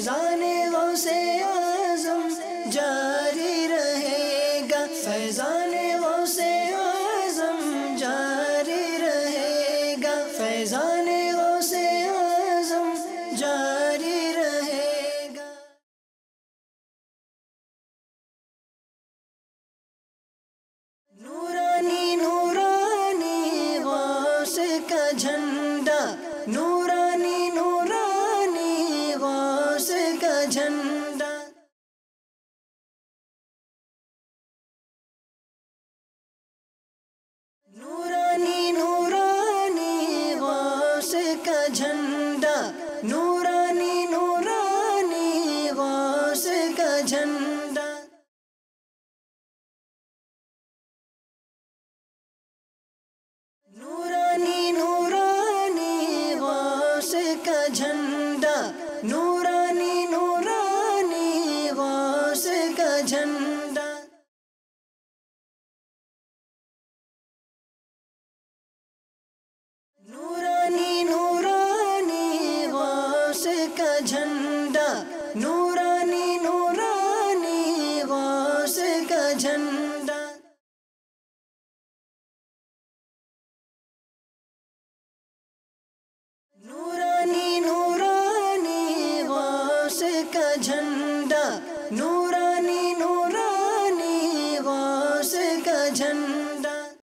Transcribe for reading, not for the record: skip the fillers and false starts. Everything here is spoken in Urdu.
فیضان غوث اعظم جاری رہے گا، فیضان غوث اعظم جاری رہے گا، فیضان غوث اعظم جاری رہے گا۔ نورانی نورانی غوث کا جھنڈا، نورانی نورانی غوث کا جھنڈا، نورانی نورانی غوث کا جھنڈا، نورانی نورانی غوث کا جھنڈا، نورانی نورانی غوث کا جھنڈا، نورانی نورانی غوث کا جھنڈا، نورانی نورانی غوث کا جھنڈا، نورانی نورانی غوث کا جھنڈا، نورانی نورانی غوث کا جھنڈا۔